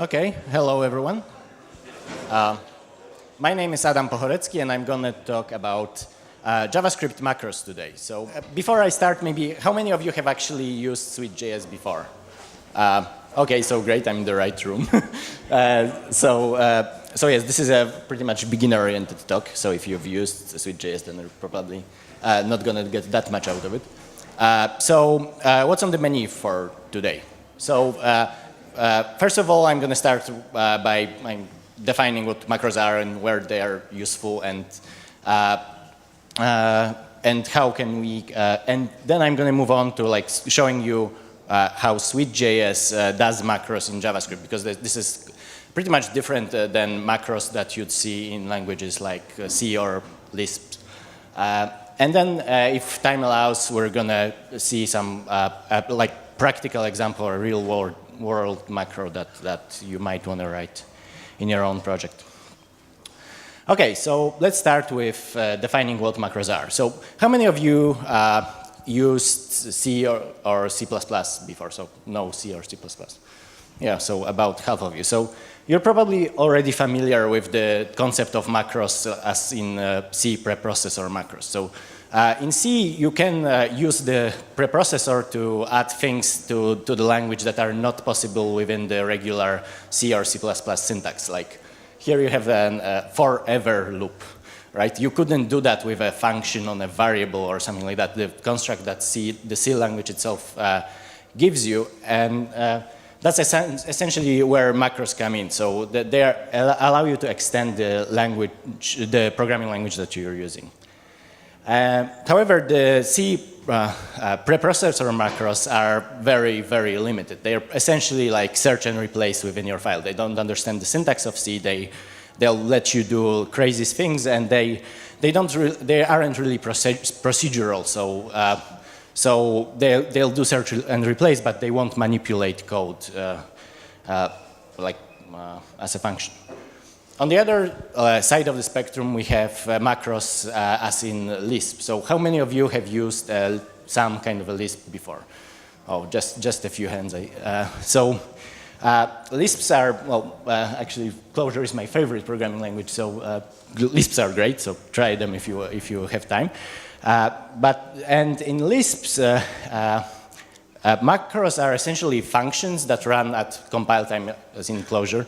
Okay, hello everyone. My name is Adam Pohorecki, and I'm going to talk about JavaScript macros today. So before I start, maybe how many of you have actually used Sweet.js before? Okay, so great, I'm in the right room. So yes, this is a pretty much beginner-oriented talk. So if you've used Sweet.js, then you're probably not going to get that much out of it. What's on the menu for today? So first of all, I'm going to start by defining what macros are and where they are useful, and how can we. And then I'm going to move on to like showing you how Sweet.js does macros in JavaScript, because this is pretty much different than macros that you'd see in languages like C or LISP. And then, if time allows, we're going to see some like practical example or real world macro that you might want to write in your own project. Okay, so let's start with defining what macros are. So how many of you used C or C++ before? So no C or C++. Yeah, so about half of you. So you're probably already familiar with the concept of macros as in C preprocessor macros. So in C, you can use the preprocessor to add things to the language that are not possible within the regular C or C++ syntax. Like here you have a forever loop, right? You couldn't do that with a function on a variable or something like that. The construct that the C language itself gives you, and that's essentially where macros come in. So they allow you to extend the language, the programming language that you're using. However, the C preprocessor macros are very, very limited. They're essentially like search and replace within your file. They don't understand the syntax of C. They'll let you do crazy things, and they aren't really procedural. So they'll do search and replace, but they won't manipulate code as a function. On the other side of the spectrum, we have macros as in Lisp. So how many of you have used some kind of a Lisp before? Oh, just a few hands. Lisps are, well, actually, Clojure is my favorite programming language, so Lisps are great, so try them if you have time. And in Lisps, macros are essentially functions that run at compile time, as in Clojure.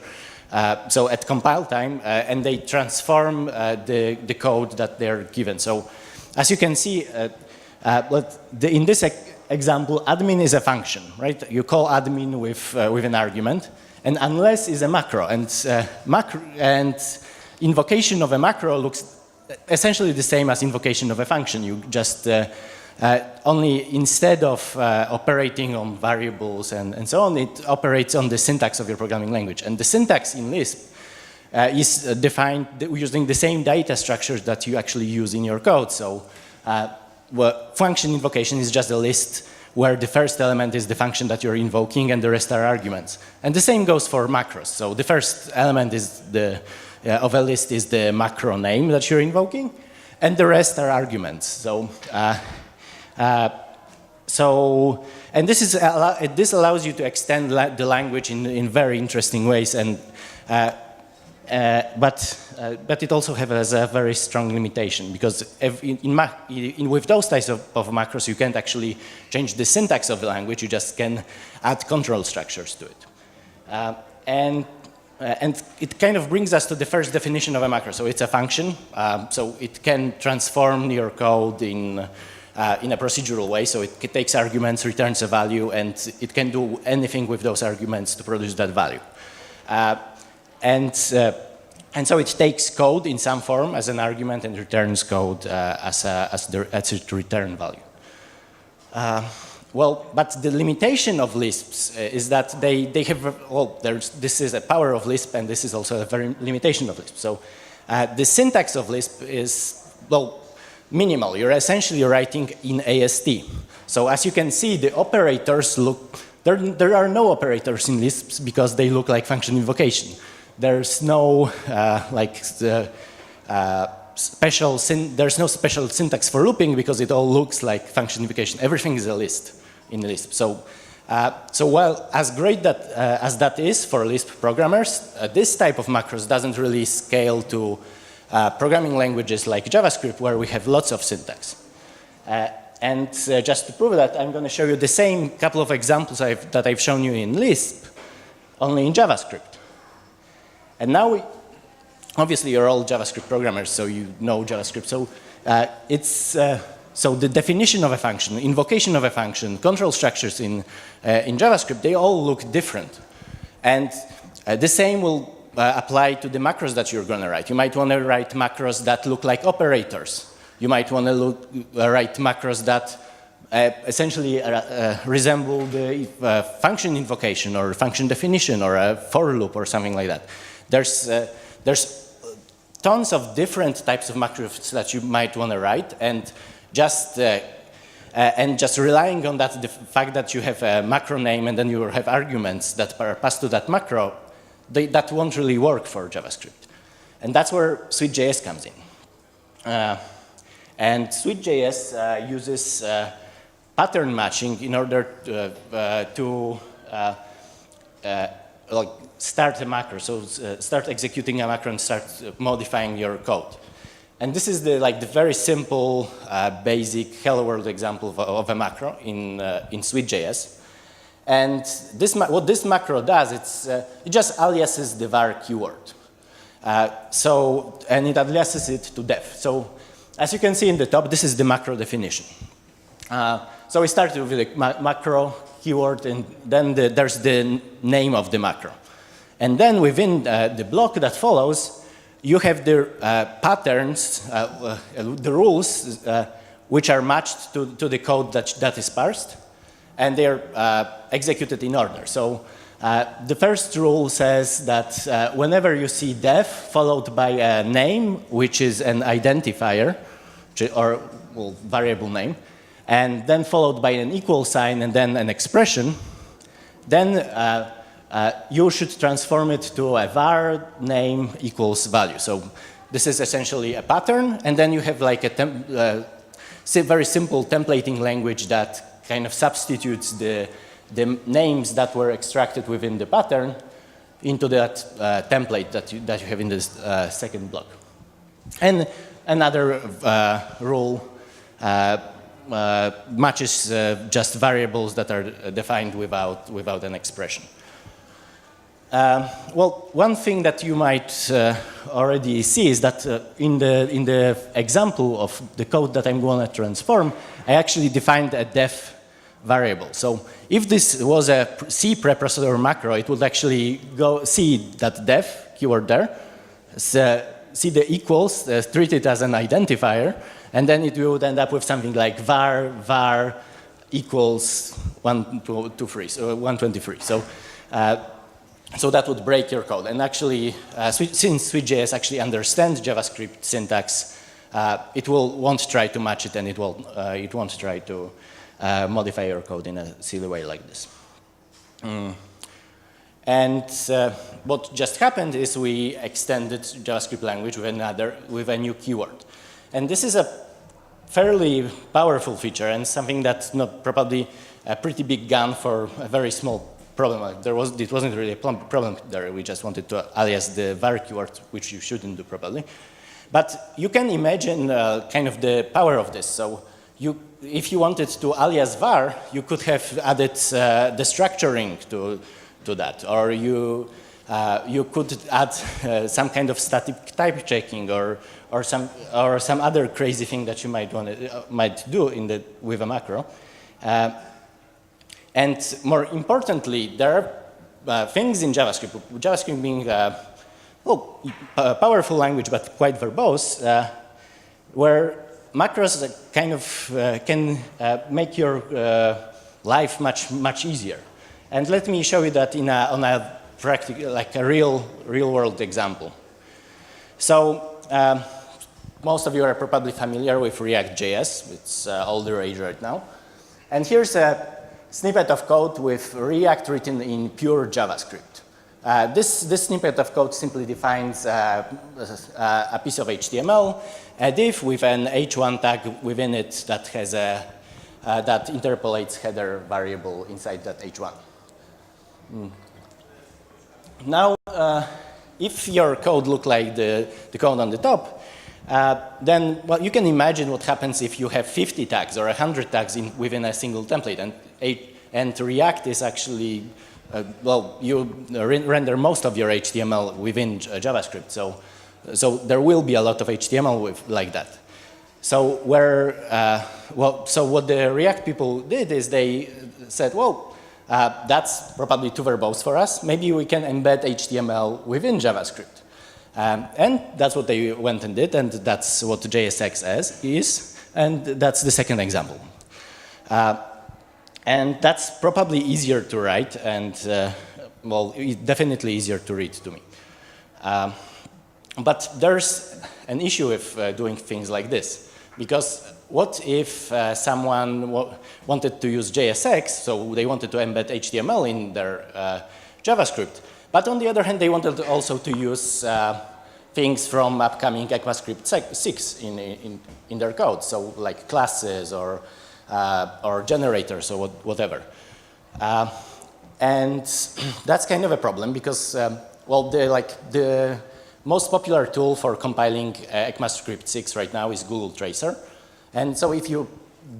So at compile time, and they transform the code that they're given. So as you can see, in this example, admin is a function, right? You call admin with an argument, and unless is a macro, and invocation of a macro looks essentially the same as invocation of a function. You just only instead of operating on variables and so on, it operates on the syntax of your programming language. And the syntax in Lisp is defined using the same data structures that you actually use in your code. So function invocation is just a list where the first element is the function that you're invoking and the rest are arguments. And the same goes for macros. So the first element is of a list is the macro name that you're invoking, and the rest are arguments. And this allows you to extend the language in very interesting ways, and but it also has a very strong limitation, because with those types of macros, you can't actually change the syntax of the language. You just can add control structures to it, and it kind of brings us to the first definition of a macro. So it's a function, so it can transform your code in a procedural way. So it takes arguments, returns a value, and it can do anything with those arguments to produce that value. And so it takes code in some form as an argument and returns code as its return value. Well, but the limitation of Lisps is that they have, well, this is a power of Lisp, and this is also a very limitation of Lisp. So the syntax of Lisp is, well, minimal. You're essentially writing in AST. So as you can see, the operators look, there are no operators in Lisp because they look like function invocation. There's no there's no special syntax for looping because it all looks like function invocation. Everything is a list in Lisp. So while as great as that is for Lisp programmers, this type of macros doesn't really scale to programming languages like JavaScript, where we have lots of syntax. And just to prove that, I'm going to show you the same couple of examples that I've shown you in Lisp, only in JavaScript. And now, obviously, you're all JavaScript programmers, so you know JavaScript. So so the definition of a function, invocation of a function, control structures in JavaScript, they all look different. And the same will apply to the macros that you're going to write. You might want to write macros that look like operators. You might want to write macros that essentially resemble the function invocation or function definition or a for loop or something like that. There's tons of different types of macros that you might want to write, and just relying on that, the fact that you have a macro name and then you have arguments that are passed to that macro, that won't really work for JavaScript. And that's where SweetJS comes in. And SweetJS uses pattern matching in order to like start a macro, so start executing a macro and start modifying your code. And this is the very simple, basic hello world example of a macro in SweetJS. And what this macro does, it just aliases the var keyword. And it aliases it to def. So as you can see in the top, this is the macro definition. So we started with the macro keyword, and then there's the name of the macro. And then within the block that follows, you have the patterns, the rules, which are matched to the code that is parsed, and they're executed in order. So the first rule says that whenever you see def followed by a name, which is an identifier, or variable name, and then followed by an equal sign and then an expression, then you should transform it to a var name equals value. So this is essentially a pattern, and then you have like a very simple templating language that kind of substitutes the names that were extracted within the pattern into that template that you have in this second block. And another rule matches just variables that are defined without an expression. Well, one thing that you might already see is that in the example of the code that I'm going to transform, I actually defined a def variable. So if this was a C preprocessor macro, it would actually go see that def keyword there, see the equals, treat it as an identifier, and then it would end up with something like var equals 123, so 123. So that would break your code. And actually, since SweetJS actually understands JavaScript syntax, it won't try to match it, and it won't try to modify your code in a silly way like this. And what just happened is we extended JavaScript language with a new keyword. And this is a fairly powerful feature and something that's not probably a pretty big gun for a very small problem. It wasn't really a problem there. We just wanted to alias the var keyword, which you shouldn't do probably. But you can imagine kind of the power of this. So if you wanted to alias var, you could have added the structuring to that, or you could add some kind of static type checking, or some other crazy thing that you might do with a macro. And more importantly, there are things in JavaScript. JavaScript being a powerful language, but quite verbose, where macros kind of can make your life much easier. And let me show you that on a practical, like a real world example. So most of you are probably familiar with React.js. It's all the rage right now. And here's a snippet of code with React written in pure JavaScript. This snippet of code simply defines a piece of HTML, a div with an h1 tag within it that has that interpolates header variable inside that h1. Now, if your code looked like the code on the top, then well, you can imagine what happens if you have 50 tags or 100 tags within a single template. And React is actually, well, you render most of your HTML within JavaScript. So there will be a lot of HTML like that. So so what the React people did is they said, well, that's probably too verbose for us. Maybe we can embed HTML within JavaScript. And that's what they went and did, and that's what JSX is, and that's the second example. And that's probably easier to write, and well, definitely easier to read to me. But there's an issue with doing things like this, because what if someone wanted to use JSX, so they wanted to embed HTML in their JavaScript, but on the other hand, they wanted also to use things from upcoming ECMAScript 6 in their code, so like classes or generators or whatever. And that's kind of a problem because, well, the most popular tool for compiling ECMAScript 6 right now is Google Tracer. And so if you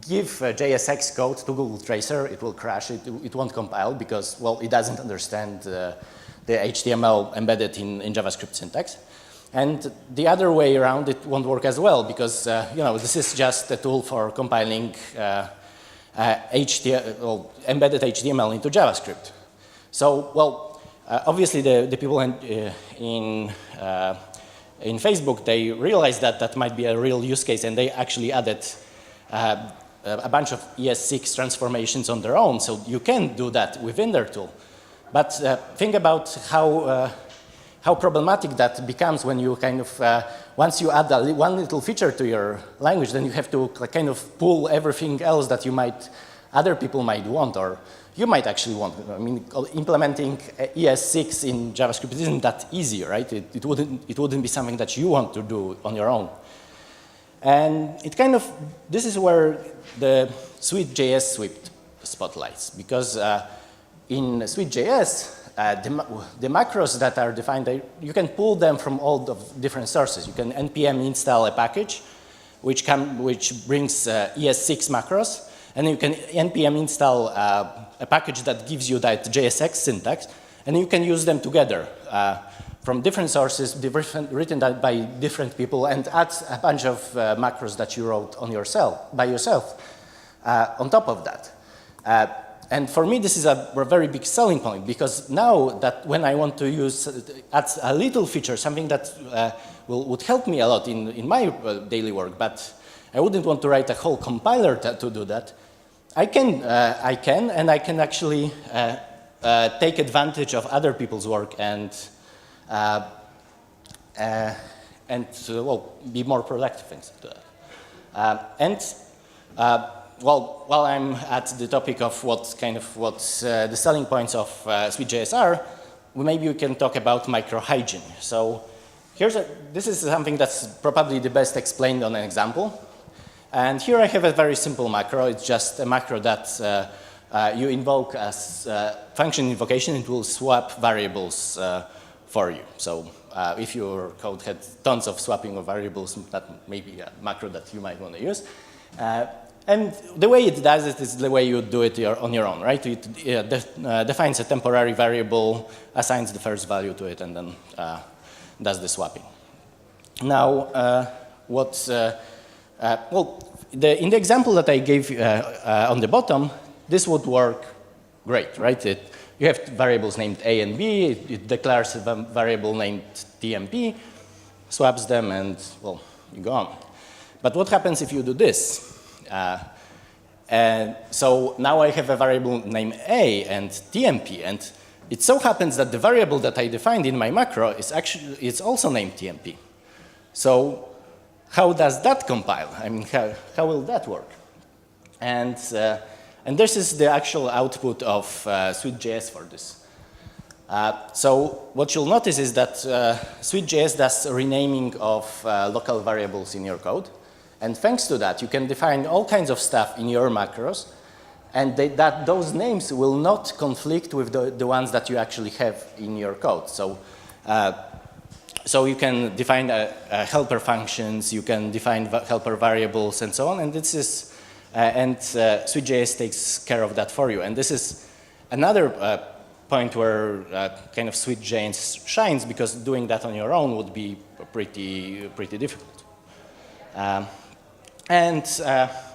give JSX code to Google Tracer, it will crash, it won't compile because, well, it doesn't understand the HTML embedded in JavaScript syntax. And the other way around, it won't work as well because, you know, this is just a tool for compiling embedded HTML into JavaScript. So, well, obviously the people in Facebook, they realized that that might be a real use case, and they actually added a bunch of ES6 transformations on their own, so you can do that within their tool. But think about how problematic that becomes when you kind of, once you add one little feature to your language, then you have to kind of pull everything else that other people might want, or you might actually want. I mean, implementing ES6 in JavaScript isn't that easy, right? It wouldn't be something that you want to do on your own. And this is where the Sweet.js sweep spotlights, because in Sweet.js, the macros that are defined, you can pull them from all the different sources. You can npm install a package, which brings ES6 macros, and you can npm install a package that gives you that JSX syntax, and you can use them together from different sources, written by different people, and add a bunch of macros that you wrote by yourself on top of that. And for me, this is a very big selling point, because now that when I want to add a little feature, something that would help me a lot in my daily work, but I wouldn't want to write a whole compiler to do that, I can actually take advantage of other people's work and well, be more productive thanks to that. Well, while I'm at the topic of what the selling points of Sweet.js are, maybe we can talk about micro-hygiene. So this is something that's probably the best explained on an example. And here I have a very simple macro. It's just a macro that you invoke as function invocation. It will swap variables for you. So if your code had tons of swapping of variables, that may be a macro that you might want to use. And the way it does it is the way you do it on your own, right? It defines a temporary variable, assigns the first value to it, and then does the swapping. Now, in the example that I gave on the bottom, this would work great, right? You have variables named A and B, it declares a variable named TMP, swaps them, and, well, you go on. But what happens if you do this? And so now I have a variable named A and TMP, and it so happens that the variable that I defined in my macro is also named TMP. So how does that compile? I mean, how will that work? And this is the actual output of Sweet.js for this. So what you'll notice is that Sweet.js does renaming of local variables in your code. And thanks to that, you can define all kinds of stuff in your macros, and those names will not conflict with the ones that you actually have in your code. So, so you can define helper functions, you can define helper variables, and so on. And this is, Sweet.js takes care of that for you. And this is another point where kind of Sweet.js shines, because doing that on your own would be pretty difficult.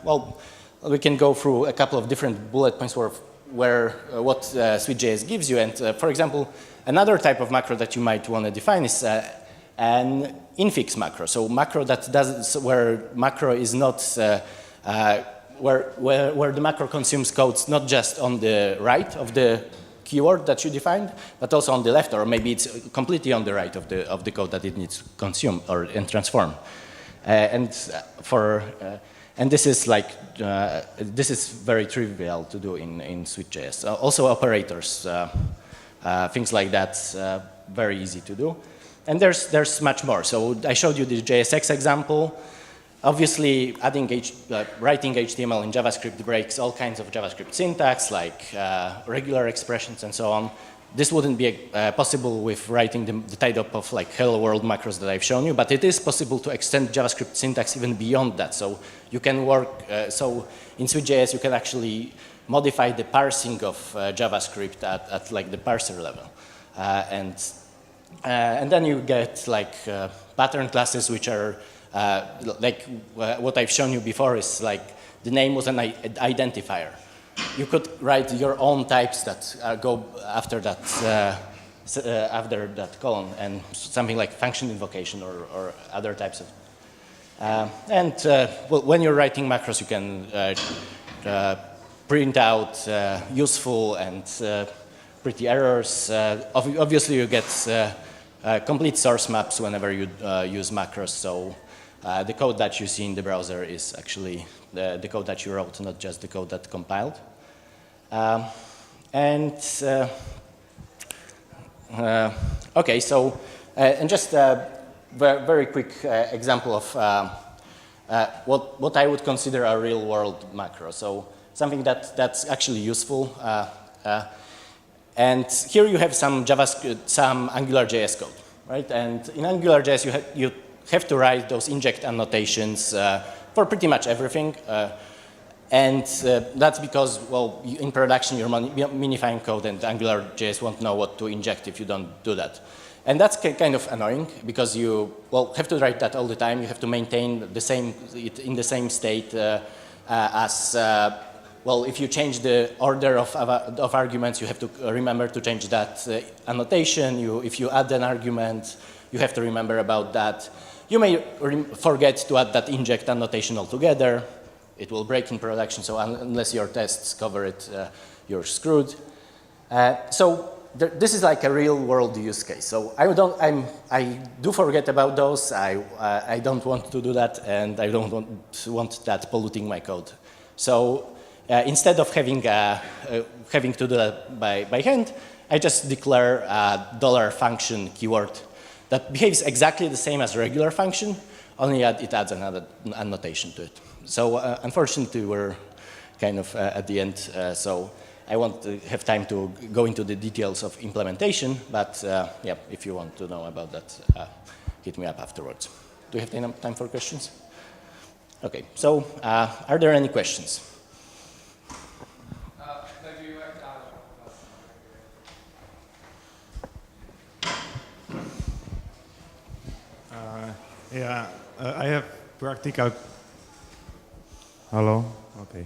Well, we can go through a couple of different bullet points what Sweet.js gives you. And for example, another type of macro that you might want to define is an infix macro. So macro that does, where macro is not, where the macro consumes codes not just on the right of the keyword that you defined, but also on the left, or maybe it's completely on the right of the code that it needs to consume and transform. And this is this is very trivial to do in Sweet.js. Also operators, things like that, very easy to do. And there's much more. So I showed you the JSX example. Obviously, writing HTML in JavaScript breaks all kinds of JavaScript syntax, like regular expressions and so on. This wouldn't be possible with writing the type of like hello world macros that I've shown you, but it is possible to extend JavaScript syntax even beyond that. So you can work, so in Sweet.js you can actually modify the parsing of JavaScript at like the parser level. And then you get like pattern classes, which are like what I've shown you before is like the name was an identifier. You could write your own types that go after that column, and something like function invocation or other types of. Well, when you're writing macros, you can print out useful and pretty errors. Obviously, you get complete source maps whenever you use macros. So the code that you see in the browser is actually the code that you wrote, not just the code that compiled. Okay, so and just a very quick example of what I would consider a real-world macro. So something that's actually useful. And here you have some JavaScript, some AngularJS code, right? And in AngularJS, you have to write those inject annotations for pretty much everything. And that's because, well, in production, you're minifying code, and AngularJS won't know what to inject if you don't do that. And that's kind of annoying, because you, well, have to write that all the time. You have to maintain it in the same state as, well, if you change the order of arguments, you have to remember to change that annotation. If you add an argument, you have to remember about that. You may forget to add that inject annotation altogether. It will break in production, so unless your tests cover it, you're screwed. So this is like a real-world use case. So I do forget about those. I don't want to do that, and I don't want that polluting my code. So instead of having to do that by hand, I just declare a $function keyword that behaves exactly the same as regular function, only it adds another annotation to it. So unfortunately, we're kind of at the end, so I won't have time to go into the details of implementation, but yeah, if you want to know about that, hit me up afterwards. Do you have time for questions? Okay, so are there any questions? Yeah, I have practical. Hello? Okay.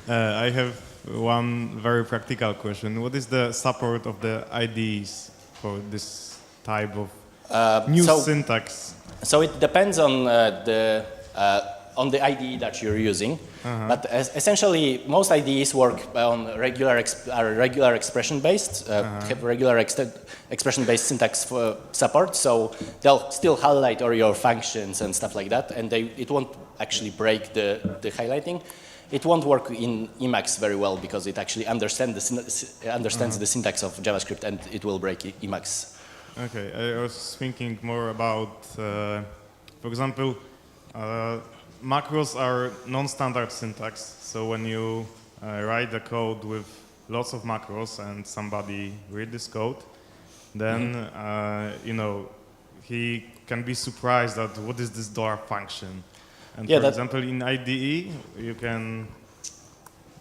I have one very practical question. What is the support of the IDEs for this type of new syntax? So it depends on the IDE that you're using. But essentially, most IDEs work on regular expression-based, have regular expression-based syntax for support. So they'll still highlight all your functions and stuff like that, and it won't actually break the highlighting. it won't work in Emacs very well because it actually understands the syntax of JavaScript, and it will break Emacs. Okay, I was thinking more about, for example, macros are non-standard syntax. So when you write the code with lots of macros and somebody read this code, then you know, he can be surprised at what is this dollar function. And for example, in IDE, you can,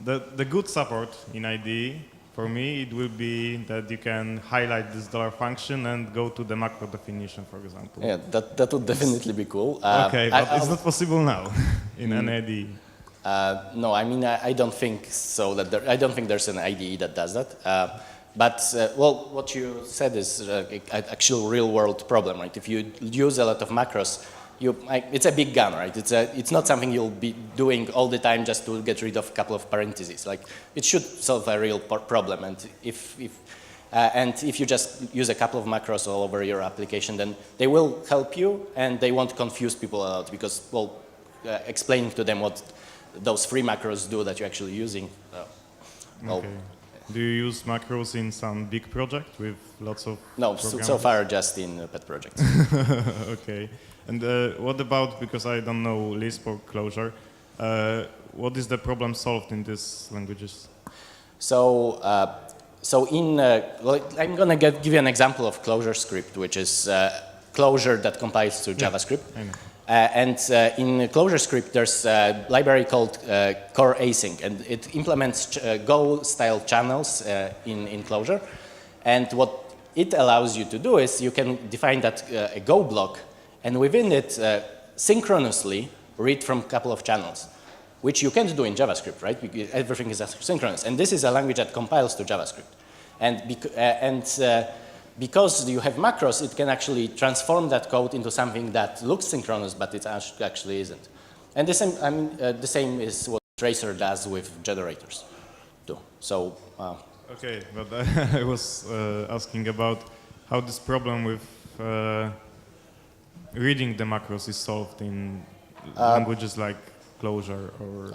the good support in IDE, for me, it will be that you can highlight this dollar function and go to the macro definition, for example. Yeah, that would definitely be cool. Okay, but it's not possible now in an IDE. No, I mean, I don't think so. I don't think there's an IDE that does that. Well, what you said is an actual real-world problem, right? If you use a lot of macros, it's a big gun, right? It's not something you'll be doing all the time just to get rid of a couple of parentheses. Like, it should solve a real problem, and if you just use a couple of macros all over your application, then they will help you, and they won't confuse people a lot because, well, explaining to them what those free macros do that you're actually using. Okay. Do you use macros in some big project with lots of No, so far just in pet projects. Okay. And what about, because I don't know Lisp or Clojure, what is the problem solved in these languages? So I'm going to give you an example of Clojure script, which is Clojure that compiles to JavaScript. And in Clojure script, there's a library called core async, and it implements Go-style channels in Clojure. And what it allows you to do is you can define that a Go block, and within it, synchronously read from a couple of channels, which you can't do in JavaScript, right? Because everything is asynchronous. And this is a language that compiles to JavaScript. And because you have macros, it can actually transform that code into something that looks synchronous, but it actually isn't. And the same is what Tracer does with generators, too. So. Okay, but I was asking about how this problem with reading the macros is solved in languages like Clojure or.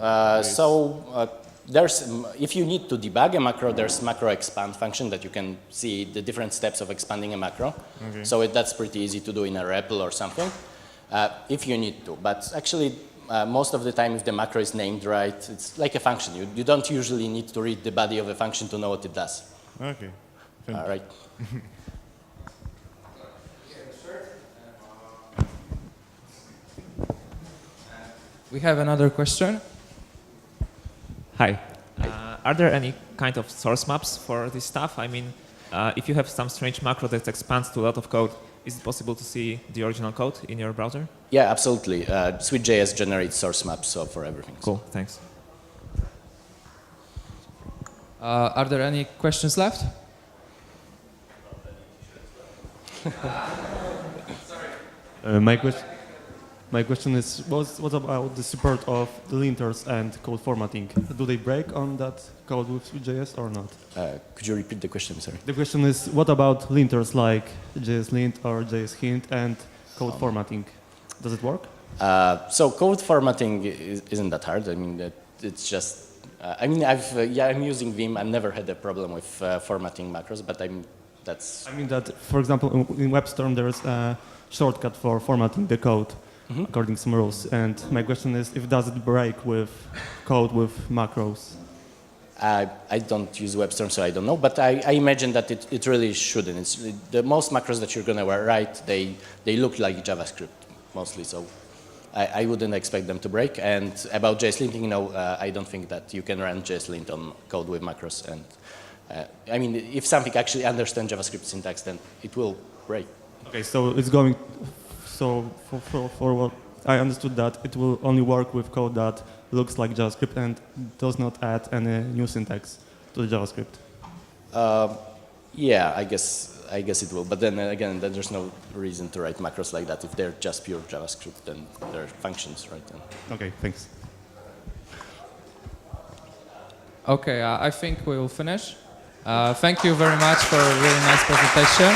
If you need to debug a macro, there's macro expand function that you can see the different steps of expanding a macro. Okay. So that's pretty easy to do in a REPL or something, if you need to. But actually, most of the time, if the macro is named right, it's like a function. You don't usually need to read the body of a function to know what it does. Okay. All right. We have another question. Hi. Are there any kind of source maps for this stuff? I mean, if you have some strange macro that expands to a lot of code, is it possible to see the original code in your browser? Yeah, absolutely. Sweet.js generates source maps for everything. Cool, thanks. Are there any questions left? My question is, what about the support of the linters and code formatting? Do they break on that code with Sweet.js or not? Could you repeat the question, sorry? The question is, what about linters like JSLint or JSHint and code formatting? Does it work? So code formatting isn't that hard. I mean, it's just, I'm using Vim. I've never had a problem with formatting macros, but I mean that, for example, in WebStorm, there's a shortcut for formatting the code. Mm-hmm. According to some rules. And my question is, if does it break with code with macros? I don't use WebStorm, so I don't know. But I imagine that it really shouldn't. The most macros that you're going to write, they look like JavaScript mostly. So I wouldn't expect them to break. And about JSLinting, I don't think that you can run JSLint on code with macros. And I mean, if something actually understands JavaScript syntax, then it will break. Okay, so it's going. So for what I understood, that it will only work with code that looks like JavaScript and does not add any new syntax to the JavaScript. Yeah, I guess it will. But then again, there's no reason to write macros like that. If they're just pure JavaScript, then they're functions, right? Okay, thanks. Okay, I think we will finish. Thank you very much for a really nice presentation.